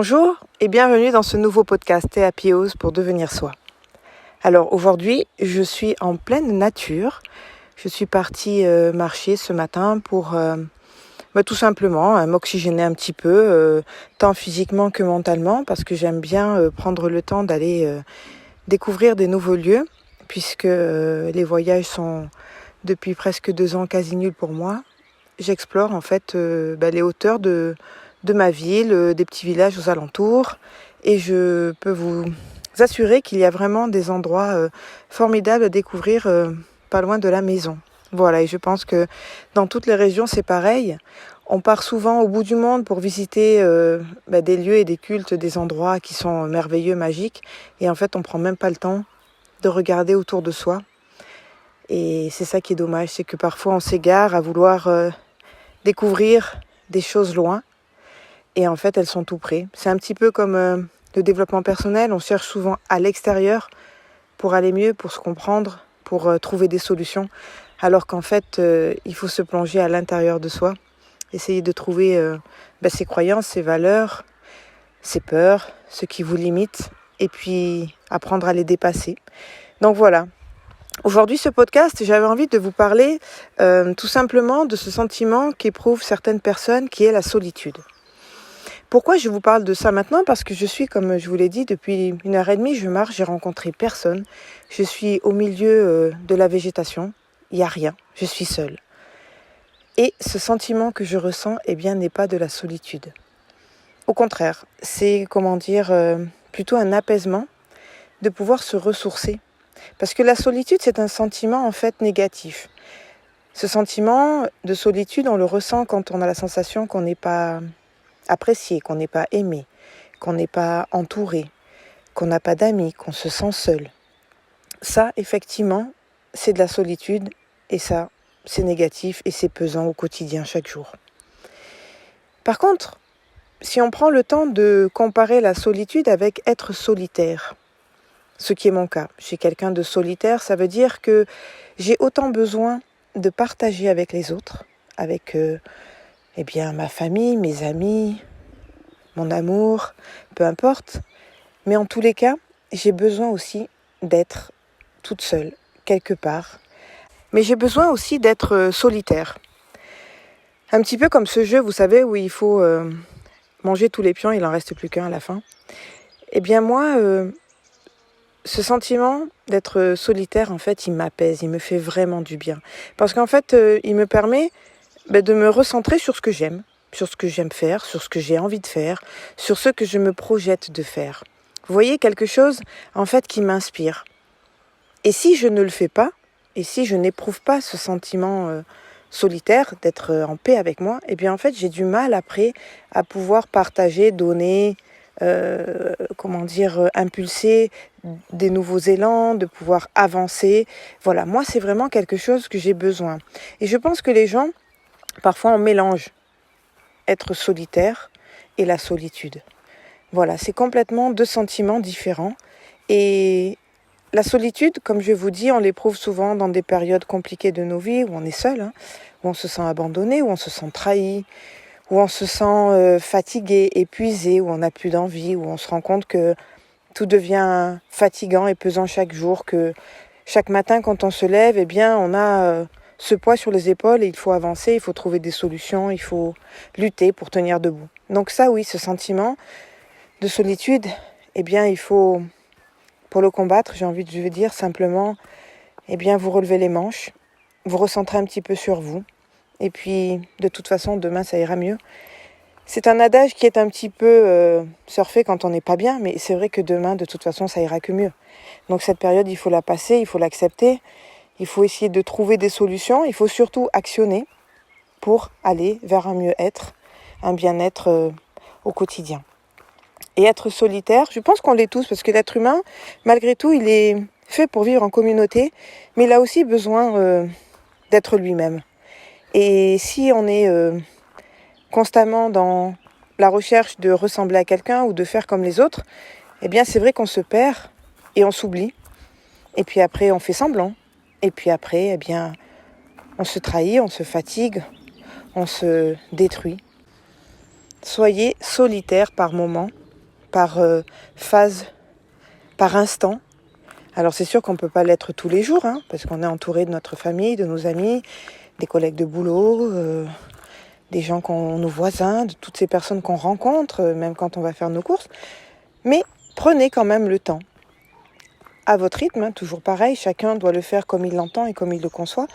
Bonjour et bienvenue dans ce nouveau podcast Happy House pour devenir soi. Alors aujourd'hui, je suis en pleine nature. Je suis partie marcher ce matin pour tout simplement m'oxygéner un petit peu, tant physiquement que mentalement, parce que j'aime bien prendre le temps d'aller découvrir des nouveaux lieux, puisque les voyages sont depuis presque 2 ans quasi nuls pour moi. J'explore en fait les hauteurs de ma ville, des petits villages aux alentours, et je peux vous assurer qu'il y a vraiment des endroits formidables à découvrir pas loin de la maison. Voilà, et je pense que dans toutes les régions c'est pareil. On part souvent au bout du monde pour visiter des lieux et des cultes, des endroits qui sont merveilleux, magiques, et en fait on prend même pas le temps de regarder autour de soi. Et c'est ça qui est dommage, c'est que parfois on s'égare à vouloir découvrir des choses loin, et en fait elles sont tout près. C'est un petit peu comme le développement personnel, on cherche souvent à l'extérieur pour aller mieux, pour se comprendre, pour trouver des solutions, alors qu'en fait il faut se plonger à l'intérieur de soi, essayer de trouver ses croyances, ses valeurs, ses peurs, ce qui vous limite, et puis apprendre à les dépasser. Donc voilà. Aujourd'hui, ce podcast, j'avais envie de vous parler tout simplement de ce sentiment qu'éprouvent certaines personnes, qui est la solitude. Pourquoi je vous parle de ça maintenant ? Parce que je suis, comme je vous l'ai dit, depuis 1h30, je marche, j'ai rencontré personne. Je suis au milieu de la végétation, il n'y a rien, je suis seule. Et ce sentiment que je ressens, n'est pas de la solitude. Au contraire, c'est, plutôt un apaisement de pouvoir se ressourcer. Parce que la solitude, c'est un sentiment en fait négatif. Ce sentiment de solitude, on le ressent quand on a la sensation qu'on n'est pas apprécié, qu'on n'est pas aimé, qu'on n'est pas entouré, qu'on n'a pas d'amis, qu'on se sent seul. Ça, effectivement, c'est de la solitude, et ça, c'est négatif et c'est pesant au quotidien, chaque jour. Par contre, si on prend le temps de comparer la solitude avec être solitaire, ce qui est mon cas. Je suis quelqu'un de solitaire, ça veut dire que j'ai autant besoin de partager avec les autres, avec ma famille, mes amis, mon amour, peu importe. Mais en tous les cas, j'ai besoin aussi d'être toute seule, quelque part. Mais j'ai besoin aussi d'être solitaire. Un petit peu comme ce jeu, vous savez, où il faut manger tous les pions, il n'en reste plus qu'un à la fin. Moi... ce sentiment d'être solitaire, en fait, il m'apaise, il me fait vraiment du bien. Parce qu'en fait, il me permet de me recentrer sur ce que j'aime faire, sur ce que j'ai envie de faire, sur ce que je me projette de faire. Vous voyez, quelque chose, en fait, qui m'inspire. Et si je ne le fais pas, et si je n'éprouve pas ce sentiment solitaire, d'être en paix avec moi, en fait, j'ai du mal après à pouvoir partager, donner... impulser des nouveaux élans, de pouvoir avancer. Voilà, moi c'est vraiment quelque chose que j'ai besoin. Et je pense que les gens, parfois on mélange être solitaire et la solitude. Voilà, c'est complètement 2 sentiments différents. Et la solitude, comme je vous dis, on l'éprouve souvent dans des périodes compliquées de nos vies, où on est seul, où on se sent abandonné, où on se sent trahi, où on se sent fatigué, épuisé, où on n'a plus d'envie, où on se rend compte que tout devient fatigant et pesant chaque jour, que chaque matin quand on se lève, on a ce poids sur les épaules et il faut avancer, il faut trouver des solutions, il faut lutter pour tenir debout. Donc ça, oui, ce sentiment de solitude, il faut, pour le combattre, je veux dire simplement, vous relevez les manches, vous recentrez un petit peu sur vous. Et puis, de toute façon, demain, ça ira mieux. C'est un adage qui est un petit peu surfé quand on n'est pas bien, mais c'est vrai que demain, de toute façon, ça ira que mieux. Donc cette période, il faut la passer, il faut l'accepter, il faut essayer de trouver des solutions, il faut surtout actionner pour aller vers un mieux-être, un bien-être au quotidien. Et être solitaire, je pense qu'on l'est tous, parce que l'être humain, malgré tout, il est fait pour vivre en communauté, mais il a aussi besoin d'être lui-même. Et si on est constamment dans la recherche de ressembler à quelqu'un ou de faire comme les autres, c'est vrai qu'on se perd et on s'oublie. Et puis après, on fait semblant. Et puis après, on se trahit, on se fatigue, on se détruit. Soyez solitaire par moments, par phase, par instant. Alors c'est sûr qu'on ne peut pas l'être tous les jours, parce qu'on est entouré de notre famille, de nos amis, des collègues de boulot, des gens, nos voisins, de toutes ces personnes qu'on rencontre, même quand on va faire nos courses. Mais prenez quand même le temps. À votre rythme, toujours pareil, chacun doit le faire comme il l'entend et comme il le conçoit.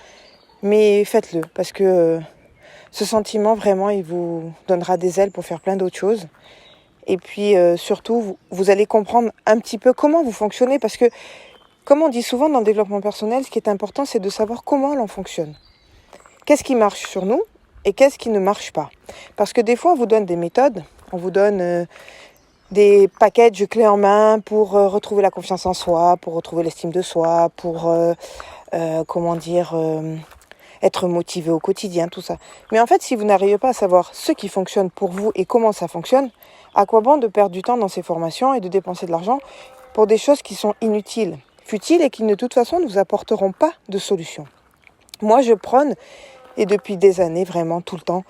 Mais faites-le, parce que ce sentiment, vraiment, il vous donnera des ailes pour faire plein d'autres choses. Et puis, surtout, vous allez comprendre un petit peu comment vous fonctionnez. Parce que, comme on dit souvent dans le développement personnel, ce qui est important, c'est de savoir comment l'on fonctionne. Qu'est-ce qui marche sur nous et qu'est-ce qui ne marche pas. Parce que des fois, on vous donne des méthodes, on vous donne des packages clés en main pour retrouver la confiance en soi, pour retrouver l'estime de soi, pour, être motivé au quotidien, tout ça. Mais en fait, si vous n'arrivez pas à savoir ce qui fonctionne pour vous et comment ça fonctionne, à quoi bon de perdre du temps dans ces formations et de dépenser de l'argent pour des choses qui sont inutiles, futiles et qui de toute façon ne vous apporteront pas de solution. Moi, je prône, et depuis des années, vraiment tout le temps,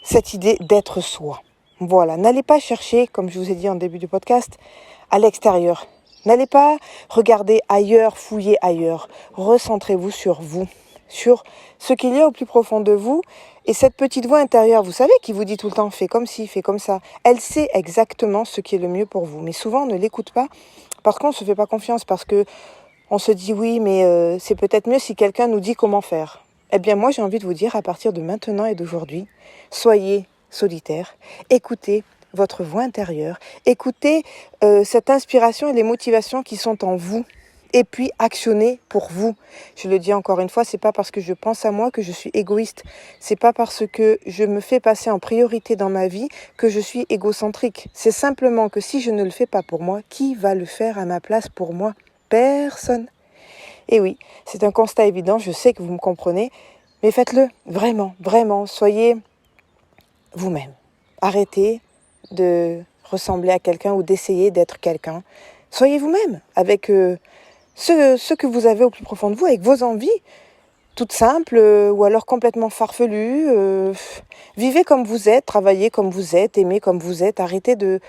cette idée d'être soi. Voilà, n'allez pas chercher, comme je vous ai dit en début du podcast, à l'extérieur. N'allez pas regarder ailleurs, fouiller ailleurs. Recentrez-vous sur vous, sur ce qu'il y a au plus profond de vous. Et cette petite voix intérieure, vous savez, qui vous dit tout le temps, fais comme ci, fais comme ça. Elle sait exactement ce qui est le mieux pour vous. Mais souvent, on ne l'écoute pas parce qu'on ne se fait pas confiance, parce que on se dit oui, mais c'est peut-être mieux si quelqu'un nous dit comment faire. Eh bien, moi, j'ai envie de vous dire, à partir de maintenant et d'aujourd'hui, soyez solitaire, écoutez votre voix intérieure, écoutez cette inspiration et les motivations qui sont en vous, et puis actionnez pour vous. Je le dis encore une fois, c'est pas parce que je pense à moi que je suis égoïste, c'est pas parce que je me fais passer en priorité dans ma vie que je suis égocentrique. C'est simplement que si je ne le fais pas pour moi, qui va le faire à ma place pour moi ? Personne. Et oui, c'est un constat évident, je sais que vous me comprenez, mais faites-le, vraiment, vraiment, soyez vous-même. Arrêtez de ressembler à quelqu'un ou d'essayer d'être quelqu'un. Soyez vous-même, avec ce que vous avez au plus profond de vous, avec vos envies, toutes simples ou alors complètement farfelues. Vivez comme vous êtes, travaillez comme vous êtes, aimez comme vous êtes, arrêtez de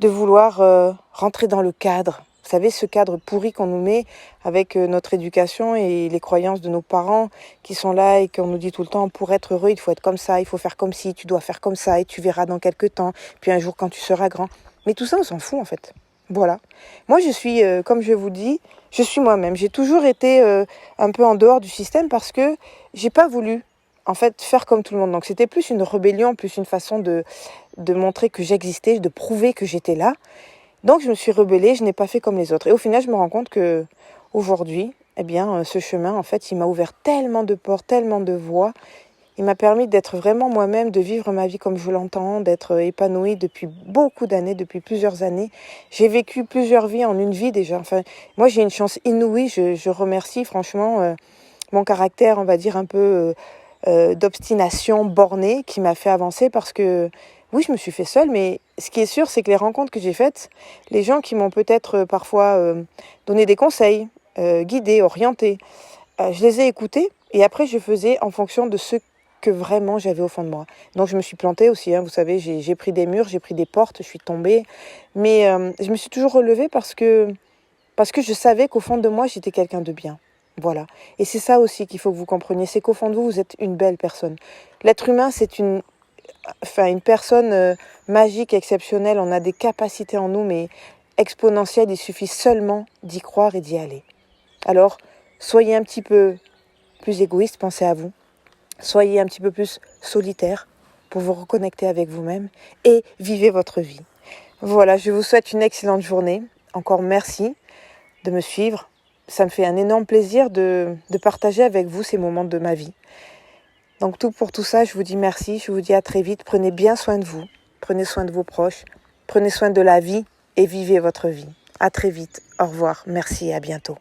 vouloir rentrer dans le cadre. Vous savez, ce cadre pourri qu'on nous met avec notre éducation et les croyances de nos parents qui sont là et qu'on nous dit tout le temps, pour être heureux, il faut être comme ça, il faut faire comme ci, tu dois faire comme ça et tu verras dans quelques temps, puis un jour quand tu seras grand. Mais tout ça, on s'en fout en fait. Voilà. Moi, je suis, comme je vous dis, je suis moi-même. J'ai toujours été un peu en dehors du système parce que j'ai pas voulu, en fait, faire comme tout le monde. Donc, c'était plus une rébellion, plus une façon de montrer que j'existais, de prouver que j'étais là. Donc, je me suis rebellée, je n'ai pas fait comme les autres. Et au final, je me rends compte que aujourd'hui, eh bien, ce chemin, en fait, il m'a ouvert tellement de portes, tellement de voies. Il m'a permis d'être vraiment moi-même, de vivre ma vie comme je l'entends, d'être épanouie depuis beaucoup d'années, depuis plusieurs années. J'ai vécu plusieurs vies en une vie déjà. Enfin, moi, j'ai une chance inouïe. Je remercie franchement mon caractère, on va dire, un peu d'obstination bornée qui m'a fait avancer parce que, oui, je me suis fait seule, mais ce qui est sûr, c'est que les rencontres que j'ai faites, les gens qui m'ont peut-être parfois donné des conseils, guidés, orientés, je les ai écoutés et après, je faisais en fonction de ce que vraiment j'avais au fond de moi. Donc je me suis plantée aussi, vous savez, j'ai pris des murs, j'ai pris des portes, je suis tombée. Mais je me suis toujours relevée parce que je savais qu'au fond de moi, j'étais quelqu'un de bien. Voilà. Et c'est ça aussi qu'il faut que vous compreniez, c'est qu'au fond de vous, vous êtes une belle personne. L'être humain, c'est une personne magique, exceptionnelle. On a des capacités en nous, mais exponentielles. Il suffit seulement d'y croire et d'y aller. Alors, soyez un petit peu plus égoïste, pensez à vous. Soyez un petit peu plus solitaire pour vous reconnecter avec vous-même et vivez votre vie. Voilà, je vous souhaite une excellente journée. Encore merci de me suivre. Ça me fait un énorme plaisir de partager avec vous ces moments de ma vie. Donc pour tout ça, je vous dis merci, je vous dis à très vite. Prenez bien soin de vous, prenez soin de vos proches, prenez soin de la vie et vivez votre vie. À très vite, au revoir, merci et à bientôt.